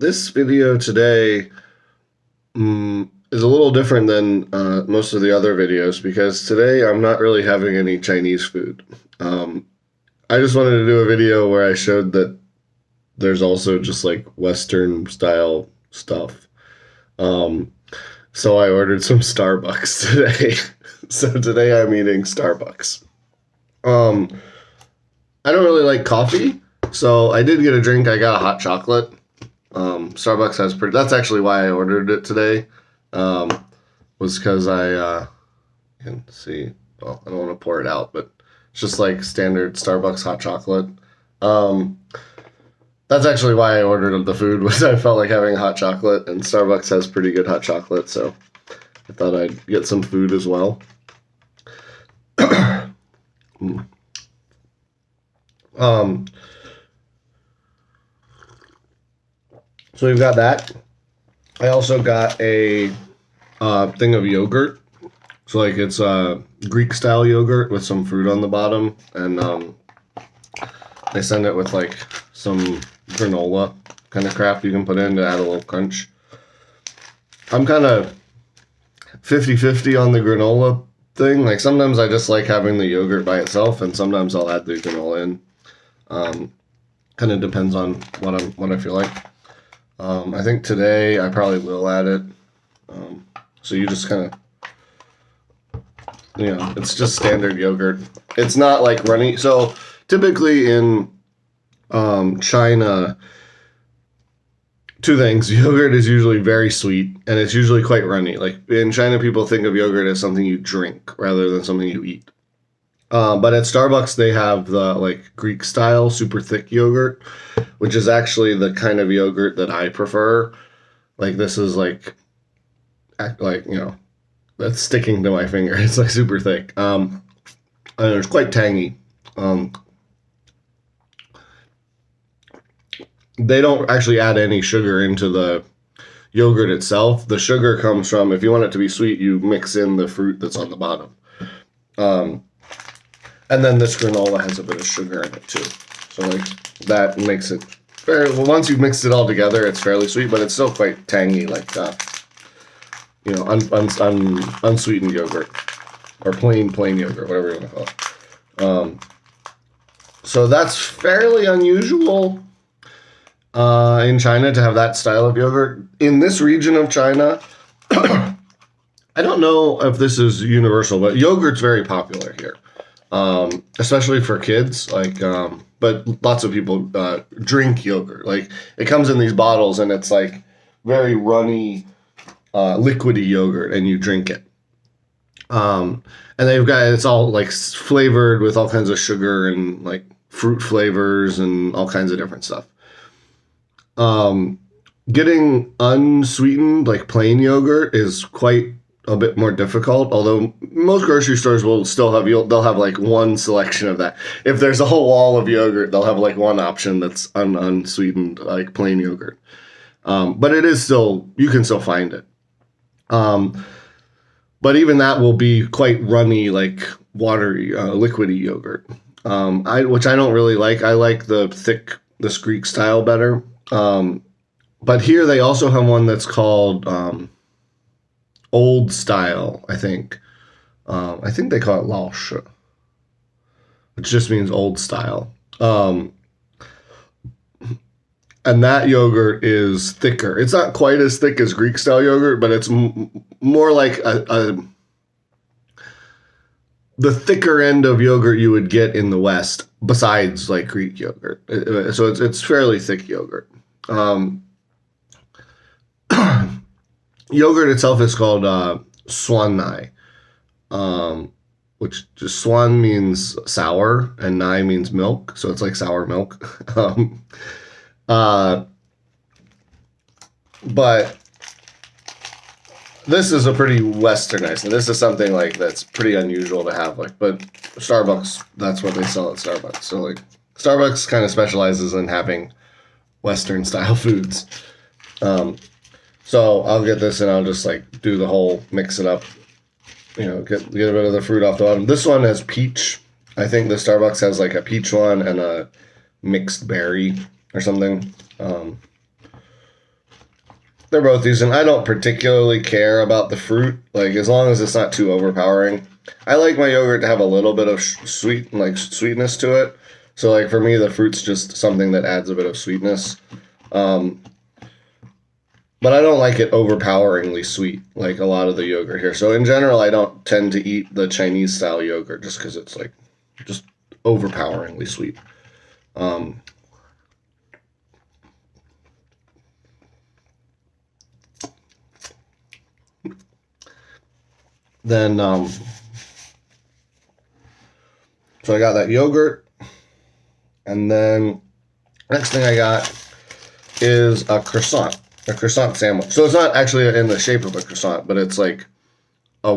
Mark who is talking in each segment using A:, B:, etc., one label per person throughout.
A: This video today is a little different than most of the other videos because today I'm not really having any Chinese food. I just wanted to do a video where I showed that there's also just like Western style stuff. So I ordered some Starbucks today. So today I'm eating Starbucks. I don't really like coffee, so I did get a drink. I got a hot chocolate. Starbucks has that's actually why I ordered it today. Was because I can see, well, I don't want to pour it out, but it's just like standard Starbucks hot chocolate. That's actually why I ordered the food, was I felt like having hot chocolate, and Starbucks has pretty good hot chocolate, so I thought I'd get some food as well. So we've got that. I also got a thing of yogurt. So like it's Greek style yogurt with some fruit on the bottom, and they send it with like some granola kind of crap you can put in to add a little crunch. I'm kind of 50-50 on the granola thing. Like sometimes I just like having the yogurt by itself, and sometimes I'll add the granola in. Kind of depends on what I feel like. I think today I probably will add it. So you just kind of, it's just standard yogurt. It's not like runny. So typically in China, two things. Yogurt is usually very sweet, and it's usually quite runny. Like in China, people think of yogurt as something you drink rather than something you eat. But at Starbucks, they have the like Greek style super thick yogurt, which is actually the kind of yogurt that I prefer. Like this is like that's sticking to my finger. It's like super thick. And it's quite tangy. They don't actually add any sugar into the yogurt itself. The sugar comes from, if you want it to be sweet, you mix in the fruit that's on the bottom. And then this granola has a bit of sugar in it too. So like that makes it fairly, well, once you've mixed it all together, it's fairly sweet, but it's still quite tangy, like unsweetened yogurt, or plain yogurt, whatever you want to call it. So that's fairly unusual in China to have that style of yogurt. In this region of China, I don't know if this is universal, but yogurt's very popular here. Especially for kids, but lots of people drink yogurt. Like it comes in these bottles, and it's like very runny, liquidy yogurt, and you drink it. And it's all like flavored with all kinds of sugar and like fruit flavors and all kinds of different stuff. Getting unsweetened, like plain yogurt, is quite a bit more difficult, although most grocery stores will still have, they'll have like one selection of that. If there's a whole wall of yogurt, they'll have like one option that's unsweetened, like plain yogurt. But it is still, you can still find it. But even that will be quite runny, like watery, liquidy yogurt, which I don't really like. I like the thick, this Greek style better. But here they also have one that's called old style, I think. I think they call it Laoshi, which just means old style. And that yogurt is thicker. It's not quite as thick as Greek style yogurt, but it's more like the thicker end of yogurt you would get in the West, besides like Greek yogurt. So it's fairly thick yogurt. Yogurt itself is called酸奶, which just swan means sour and nai means milk, so it's like sour milk. But this is a pretty westernized, and this is something like that's pretty unusual to have. Like, but Starbucks, that's what they sell at Starbucks. So like Starbucks kind of specializes in having Western style foods. So I'll get this, and I'll just like do the whole, mix it up, get a bit of the fruit off the bottom. This one has peach. I think the Starbucks has like a peach one and a mixed berry or something. they're both decent. I don't particularly care about the fruit, like as long as it's not too overpowering. I like my yogurt to have a little bit of sweetness to it. So like for me, the fruit's just something that adds a bit of sweetness. But I don't like it overpoweringly sweet, like a lot of the yogurt here. So in general, I don't tend to eat the Chinese style yogurt just because it's like just overpoweringly sweet. Then, so I got that yogurt, and then next thing I got is a croissant sandwich. So it's not actually in the shape of a croissant, but it's like a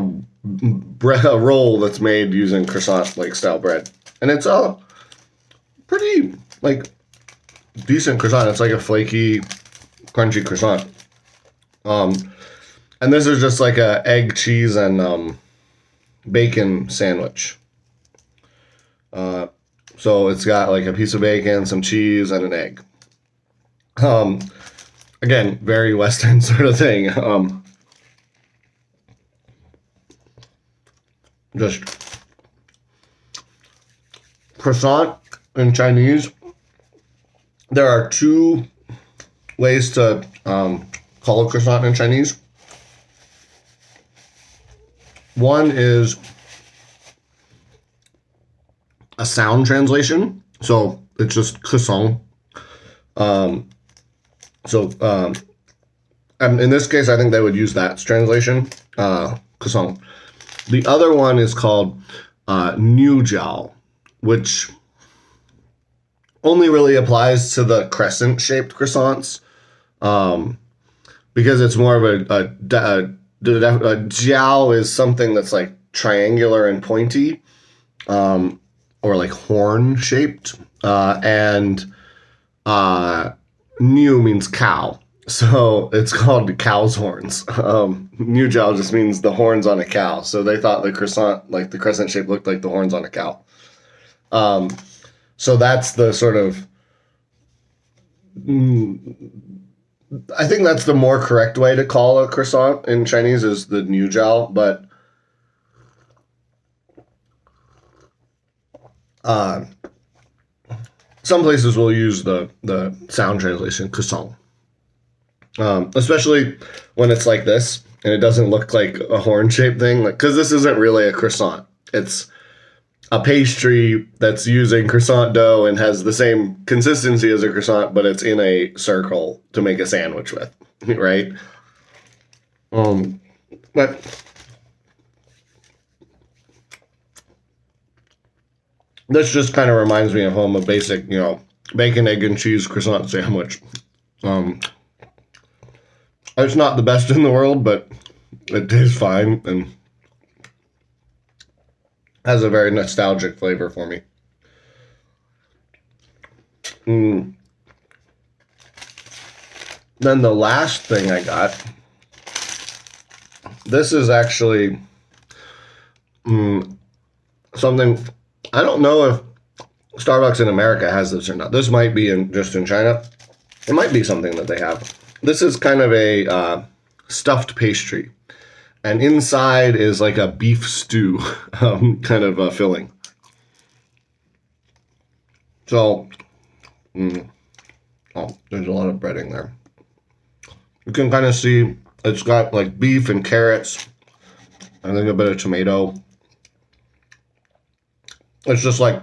A: roll that's made using croissant like style bread, and it's a pretty like decent croissant. It's like a flaky, crunchy croissant. And this is just like a egg, cheese, and bacon sandwich. So it's got like a piece of bacon, some cheese, and an egg. Again, very Western sort of thing. Just croissant in Chinese. There are two ways to call a croissant in Chinese. One is a sound translation, so it's just croissant. And in this case, I think they would use that translation, croissant. The other one is called new jiao, which only really applies to the crescent-shaped croissants, because it's more of a jiao is something that's like triangular and pointy, or like horn shaped, and new means cow, so it's called cow's horns. New jiao just means the horns on a cow, so they thought the croissant, like the crescent shape, looked like the horns on a cow. So that's the sort of I think that's the more correct way to call a croissant in Chinese is the new jiao, but some places will use the sound translation croissant, especially when it's like this and it doesn't look like a horn-shaped thing, like because this isn't really a croissant. It's a pastry that's using croissant dough and has the same consistency as a croissant, but it's in a circle to make a sandwich with, right? But this just kind of reminds me of home, a basic, bacon, egg, and cheese croissant sandwich. It's not the best in the world, but it tastes fine and has a very nostalgic flavor for me. Then the last thing I got, this is actually something, I don't know if Starbucks in America has this or not. This might be just in China. It might be something that they have. This is kind of a stuffed pastry. And inside is like a beef stew kind of a filling. So, there's a lot of breading there. You can kind of see it's got like beef and carrots. I think a bit of tomato. It's just like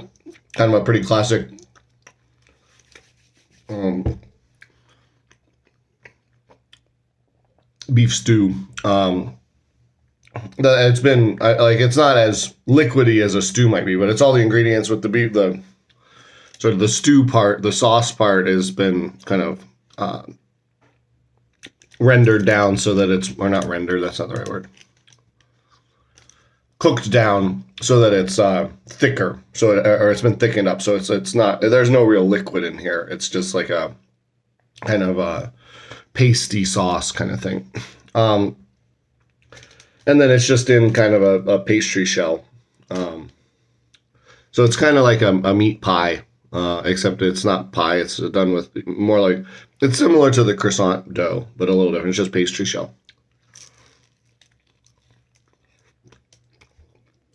A: kind of a pretty classic beef stew. It's been it's not as liquidy as a stew might be, but it's all the ingredients with the beef. The sort of the stew part, the sauce part, has been kind of rendered down so that or not rendered. That's not the right word. Cooked down so that it's thicker. Or it's been thickened up. So it's not. There's no real liquid in here. It's just like a kind of a pasty sauce kind of thing. And then it's just in kind of a pastry shell. So it's kind of like a meat pie except it's not pie. It's done with more like, it's similar to the croissant dough, but a little different. It's just pastry shell.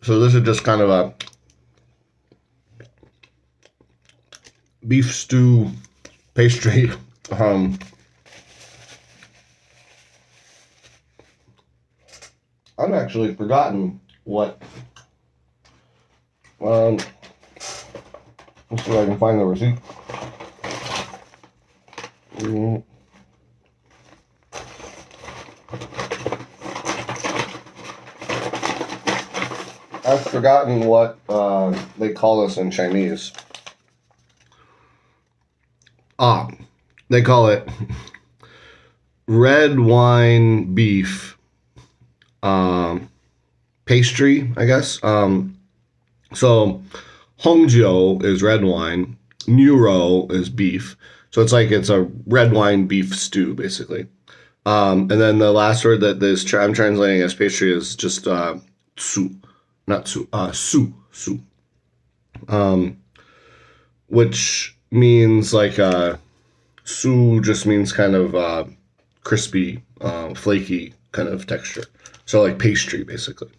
A: So this is just kind of a beef stew pastry. I've actually forgotten what. Let's see if I can find the receipt. I've forgotten what they call this in Chinese. They call it red wine beef pastry, I guess. So Hongjiu is red wine, Nuro is beef. So it's a red wine beef stew, basically. And then the last word that I'm translating as pastry is just su, not su, su. Which means like su just means kind of crispy, flaky kind of texture. So like pastry, basically.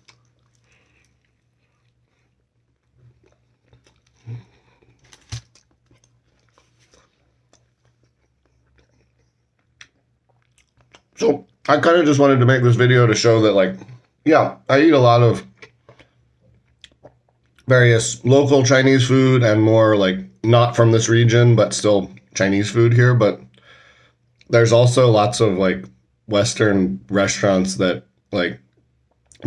A: So I kind of just wanted to make this video to show that, like, yeah, I eat a lot of various local Chinese food and more like not from this region, but still Chinese food here. But there's also lots of like Western restaurants that like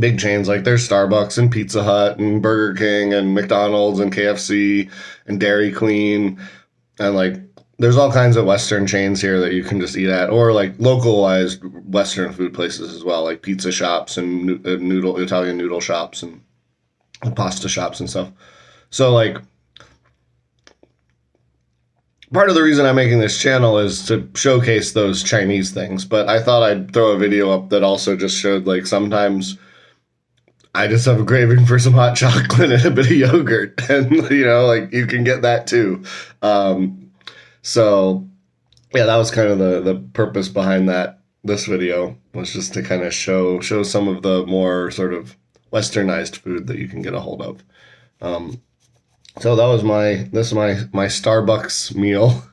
A: big chains, like there's Starbucks and Pizza Hut and Burger King and McDonald's and KFC and Dairy Queen, and like there's all kinds of Western chains here that you can just eat at, or like localized Western food places as well, like pizza shops and Italian noodle shops and pasta shops and stuff. So like part of the reason I'm making this channel is to showcase those Chinese things, but I thought I'd throw a video up that also just showed like sometimes I just have a craving for some hot chocolate and a bit of yogurt, and you know, like you can get that too. So yeah, that was kind of the purpose behind this video, was just to kind of show some of the more sort of westernized food that you can get a hold of. So that was my Starbucks meal.